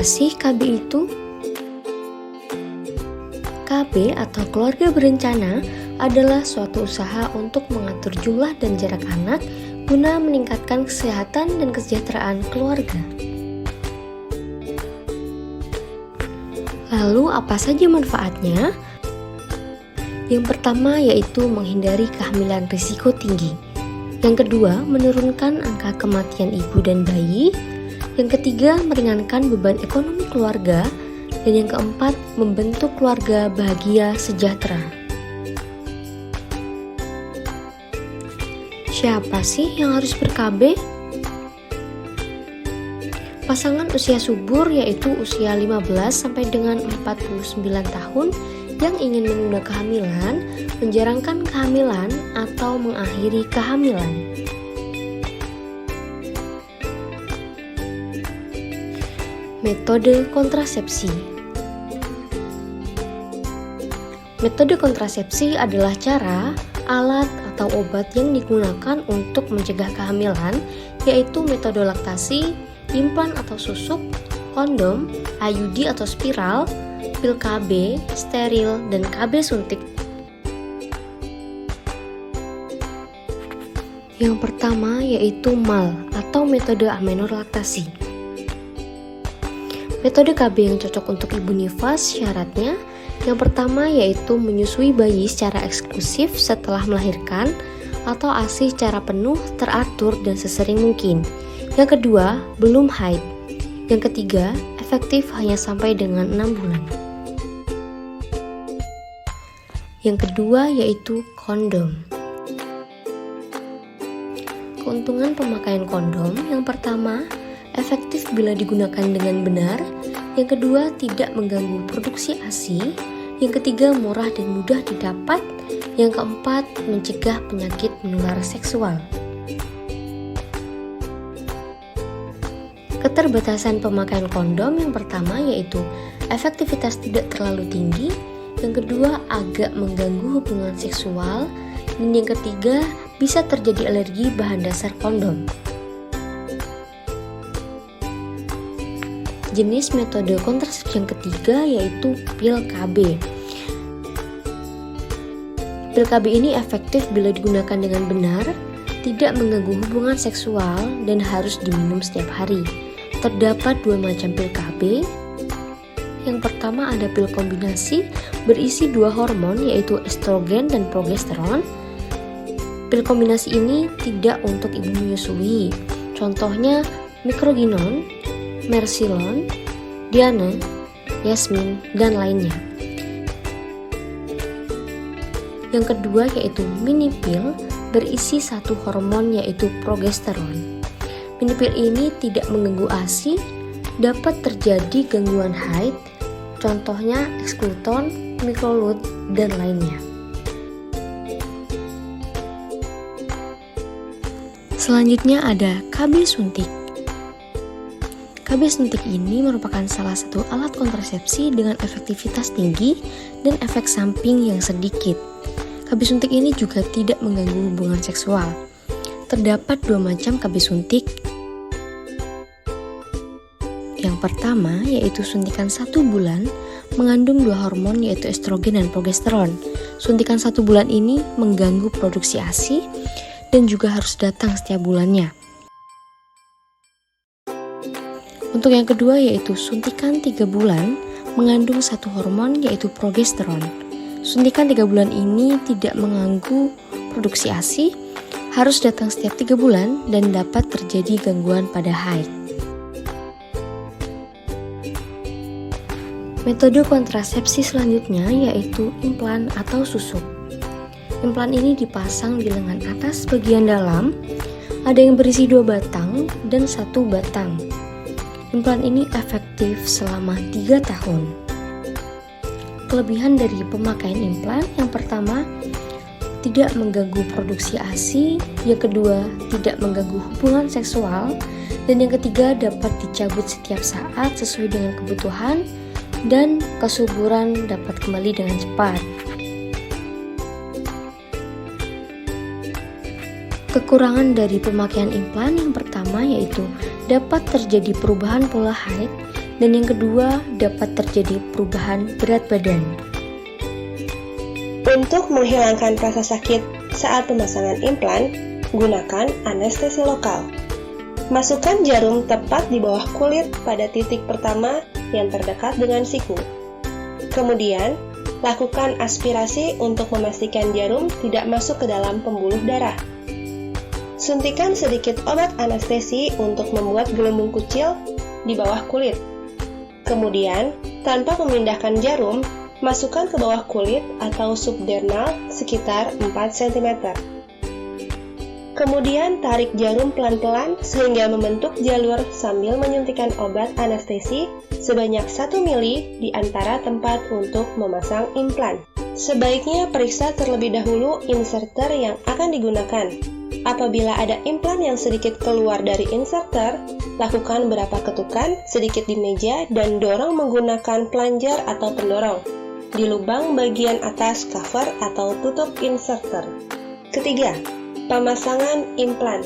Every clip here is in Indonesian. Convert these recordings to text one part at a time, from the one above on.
Apa sih KB itu? KB atau keluarga berencana adalah suatu usaha untuk mengatur jumlah dan jarak anak guna meningkatkan kesehatan dan kesejahteraan keluarga. Lalu apa saja manfaatnya? Yang pertama yaitu menghindari kehamilan risiko tinggi. Yang kedua, menurunkan angka kematian ibu dan bayi. Yang ketiga, meringankan beban ekonomi keluarga. Dan yang keempat, membentuk keluarga bahagia sejahtera. Siapa sih yang harus ber-KB? Pasangan usia subur yaitu usia 15 sampai dengan 49 tahun yang ingin menunda kehamilan, menjarangkan kehamilan, atau mengakhiri kehamilan. Metode kontrasepsi. Metode kontrasepsi adalah cara, alat, atau obat yang digunakan untuk mencegah kehamilan, yaitu metode laktasi, implan atau susuk, kondom, IUD atau spiral, pil KB, steril, dan KB suntik. Yang pertama yaitu MAL atau metode amenorelatasi. Metode KB yang cocok untuk ibu nifas syaratnya yang pertama yaitu menyusui bayi secara eksklusif setelah melahirkan atau ASI secara penuh, teratur, dan sesering mungkin. Yang kedua, belum haid. Yang ketiga, efektif hanya sampai dengan 6 bulan. Yang kedua yaitu kondom. Keuntungan pemakaian kondom yang pertama, efektif bila digunakan dengan benar. Yang kedua, tidak mengganggu produksi ASI. Yang ketiga, murah dan mudah didapat. Yang keempat, mencegah penyakit menular seksual. Keterbatasan pemakaian kondom yang pertama yaitu efektivitas tidak terlalu tinggi. Yang kedua, agak mengganggu hubungan seksual. Dan yang ketiga, bisa terjadi alergi bahan dasar kondom. Jenis metode kontrasepsi yang ketiga yaitu pil KB. Pil KB ini efektif bila digunakan dengan benar, tidak mengganggu hubungan seksual, dan harus diminum setiap hari. Terdapat dua macam pil KB. Yang pertama ada pil kombinasi berisi dua hormon yaitu estrogen dan progesteron. Pil kombinasi ini tidak untuk ibu menyusui. Contohnya Microgynon, Mercilon, Diane, Yasmin, dan lainnya. Yang kedua yaitu mini pil berisi satu hormon yaitu progesteron. Mini pil ini tidak mengganggu ASI, dapat terjadi gangguan haid, contohnya Excluton, Microlud, dan lainnya. Selanjutnya ada KB suntik. KB suntik ini merupakan salah satu alat kontrasepsi dengan efektivitas tinggi dan efek samping yang sedikit. KB suntik ini juga tidak mengganggu hubungan seksual. Terdapat dua macam KB suntik. Yang pertama yaitu suntikan 1 bulan mengandung dua hormon yaitu estrogen dan progesteron. Suntikan 1 bulan ini mengganggu produksi ASI dan juga harus datang setiap bulannya. Untuk yang kedua yaitu suntikan 3 bulan mengandung satu hormon yaitu progesteron. Suntikan 3 bulan ini tidak mengganggu produksi ASI, harus datang setiap 3 bulan dan dapat terjadi gangguan pada haid. Metode kontrasepsi selanjutnya yaitu implan atau susuk. Implan ini dipasang di lengan atas bagian dalam, ada yang berisi 2 batang dan 1 batang. Implan ini efektif selama 3 tahun. Kelebihan dari pemakaian implan yang pertama, tidak mengganggu produksi ASI, yang kedua, tidak mengganggu hubungan seksual, dan yang ketiga dapat dicabut setiap saat sesuai dengan kebutuhan, dan kesuburan dapat kembali dengan cepat. Kekurangan dari pemakaian implan yang pertama yaitu dapat terjadi perubahan pola haid Dan yang kedua, dapat terjadi perubahan berat badan. Untuk menghilangkan rasa sakit saat pemasangan implan, gunakan anestesi lokal. Masukkan jarum tepat di bawah kulit pada titik pertama yang terdekat dengan siku. Kemudian, lakukan aspirasi untuk memastikan jarum tidak masuk ke dalam pembuluh darah. Suntikan sedikit obat anestesi untuk membuat gelembung kecil di bawah kulit. Kemudian, tanpa memindahkan jarum, masukkan ke bawah kulit atau subdermal sekitar 4 cm. Kemudian tarik jarum pelan-pelan sehingga membentuk jalur sambil menyuntikkan obat anestesi sebanyak 1 mili di antara tempat untuk memasang implan. Sebaiknya periksa terlebih dahulu inserter yang akan digunakan. Apabila ada implan yang sedikit keluar dari inserter, lakukan beberapa ketukan sedikit di meja dan dorong menggunakan plunger atau pendorong di lubang bagian atas cover atau tutup inserter. Ketiga, pemasangan implan.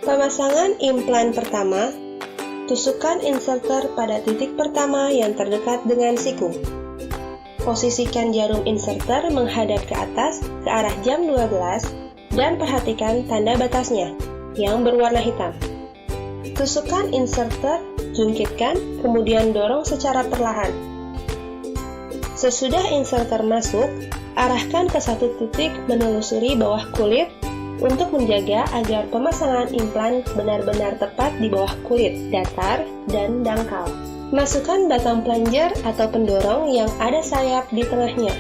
Pemasangan implan pertama, tusukkan inserter pada titik pertama yang terdekat dengan siku. Posisikan jarum inserter menghadap ke atas ke arah jam 12 dan perhatikan tanda batasnya yang berwarna hitam. Tusukkan inserter, jungkitkan, kemudian dorong secara perlahan. Sesudah inserter masuk, arahkan ke satu titik menelusuri bawah kulit untuk menjaga agar pemasangan implan benar-benar tepat di bawah kulit, datar, dan dangkal. Masukkan batang plunger atau pendorong yang ada sayap di tengahnya.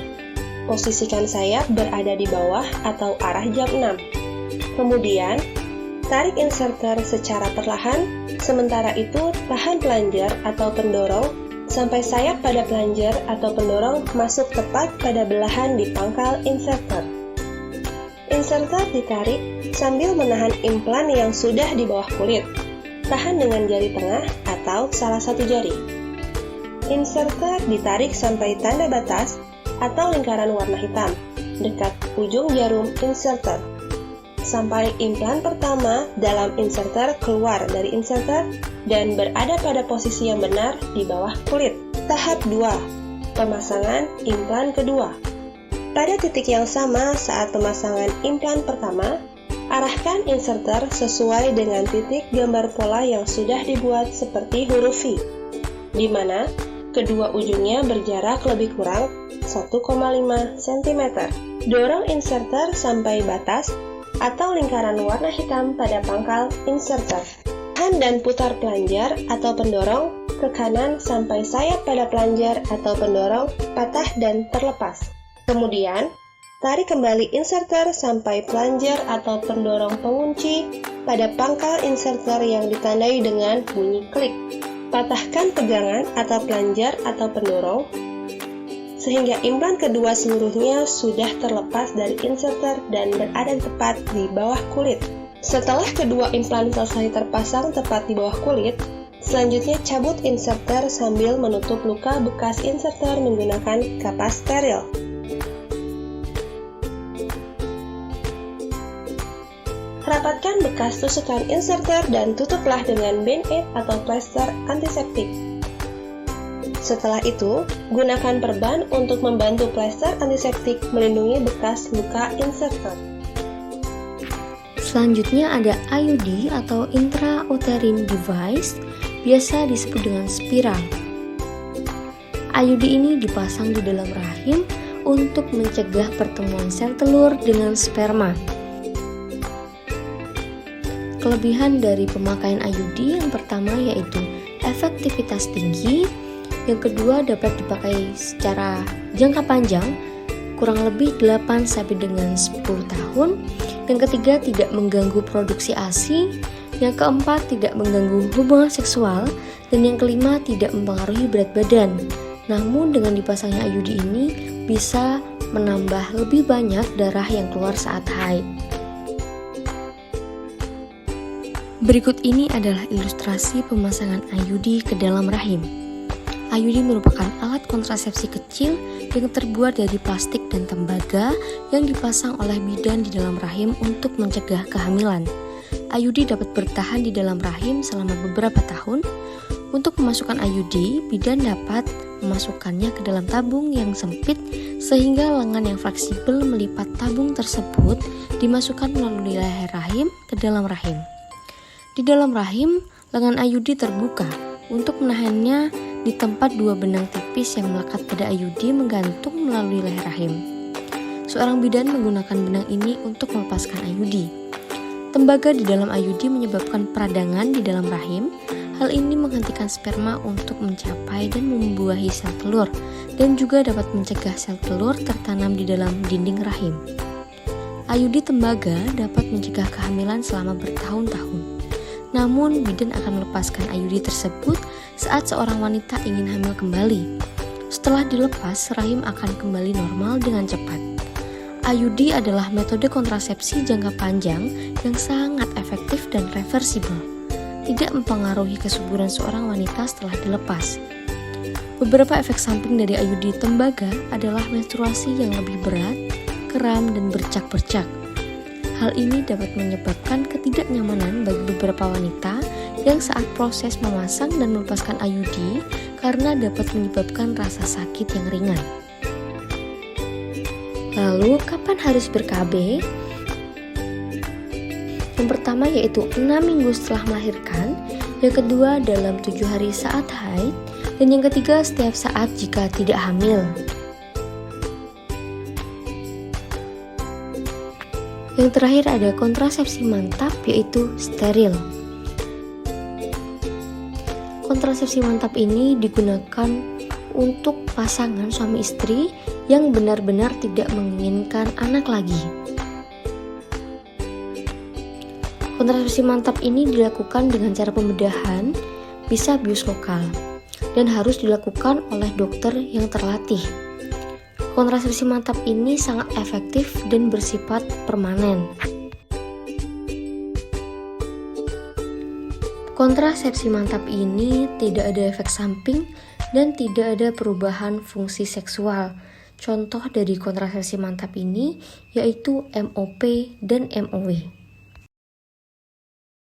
Posisikan sayap berada di bawah atau arah jam 6. Kemudian, tarik inserter secara perlahan, sementara itu tahan plunger atau pendorong sampai sayap pada plunger atau pendorong masuk tepat pada belahan di pangkal inserter. Inserter ditarik sambil menahan implan yang sudah di bawah kulit. Tahan dengan jari tengah atau salah satu jari. Inserter ditarik sampai tanda batas atau lingkaran warna hitam dekat ujung jarum inserter. Sampai implan pertama dalam inserter keluar dari inserter dan berada pada posisi yang benar di bawah kulit. Tahap 2. Pemasangan implan kedua. Pada titik yang sama saat pemasangan implan pertama, arahkan inserter sesuai dengan titik gambar pola yang sudah dibuat seperti huruf V, di mana kedua ujungnya berjarak lebih kurang 1,5 cm. Dorong inserter sampai batas atau lingkaran warna hitam pada pangkal inserter. Tahan dan putar plunger atau pendorong ke kanan sampai sayap pada plunger atau pendorong patah dan terlepas. Kemudian, tarik kembali inserter sampai plunger atau pendorong pengunci pada pangkal inserter yang ditandai dengan bunyi klik. Patahkan pegangan atau plunger atau pendorong sehingga implan kedua seluruhnya sudah terlepas dari inserter dan berada tepat di bawah kulit. Setelah kedua implan selesai terpasang tepat di bawah kulit, selanjutnya cabut inserter sambil menutup luka bekas inserter menggunakan kapas steril. Rapatkan bekas tusukan inserter dan tutuplah dengan band-aid atau plester antiseptik. Setelah itu, gunakan perban untuk membantu plester antiseptik melindungi bekas luka inserter. Selanjutnya ada IUD atau intrauterine device, biasa disebut dengan spiral. IUD ini dipasang di dalam rahim untuk mencegah pertemuan sel telur dengan sperma. Kelebihan dari pemakaian IUD yang pertama yaitu efektivitas tinggi, yang kedua dapat dipakai secara jangka panjang, kurang lebih 8 sampai dengan 10 tahun, yang ketiga tidak mengganggu produksi ASI, yang keempat tidak mengganggu hubungan seksual, dan yang kelima tidak mempengaruhi berat badan. Namun dengan dipasangnya IUD ini bisa menambah lebih banyak darah yang keluar saat haid. Berikut ini adalah ilustrasi pemasangan IUD ke dalam rahim. IUD merupakan alat kontrasepsi kecil yang terbuat dari plastik dan tembaga yang dipasang oleh bidan di dalam rahim untuk mencegah kehamilan. IUD dapat bertahan di dalam rahim selama beberapa tahun. Untuk memasukkan IUD, bidan dapat memasukkannya ke dalam tabung yang sempit sehingga lengan yang fleksibel melipat tabung tersebut dimasukkan melalui leher rahim ke dalam rahim. Di dalam rahim, lengan IUD terbuka. Untuk menahannya di tempat dua benang tipis yang melekat pada IUD menggantung melalui leher rahim. Seorang bidan menggunakan benang ini untuk melepaskan IUD. Tembaga di dalam IUD menyebabkan peradangan di dalam rahim. Hal ini menghentikan sperma untuk mencapai dan membuahi sel telur dan juga dapat mencegah sel telur tertanam di dalam dinding rahim. IUD tembaga dapat mencegah kehamilan selama bertahun-tahun. Namun, bidan akan melepaskan IUD tersebut saat seorang wanita ingin hamil kembali. Setelah dilepas, rahim akan kembali normal dengan cepat. IUD adalah metode kontrasepsi jangka panjang yang sangat efektif dan reversibel. Tidak mempengaruhi kesuburan seorang wanita setelah dilepas. Beberapa efek samping dari IUD tembaga adalah menstruasi yang lebih berat, kram, dan bercak-bercak. Hal ini dapat menyebabkan ketidaknyamanan bagi beberapa wanita yang saat proses memasang dan melepaskan IUD karena dapat menyebabkan rasa sakit yang ringan. Lalu, kapan harus ber-KB? Yang pertama yaitu 6 minggu setelah melahirkan, yang kedua dalam 7 hari saat haid, dan yang ketiga setiap saat jika tidak hamil. Yang terakhir ada kontrasepsi mantap yaitu steril. Kontrasepsi mantap ini digunakan untuk pasangan suami istri yang benar-benar tidak menginginkan anak lagi. Kontrasepsi mantap ini dilakukan dengan cara pembedahan, bisa bius lokal, dan harus dilakukan oleh dokter yang terlatih. Kontrasepsi mantap ini sangat efektif dan bersifat permanen. Kontrasepsi mantap ini tidak ada efek samping dan tidak ada perubahan fungsi seksual. Contoh dari kontrasepsi mantap ini yaitu MOP dan MOW.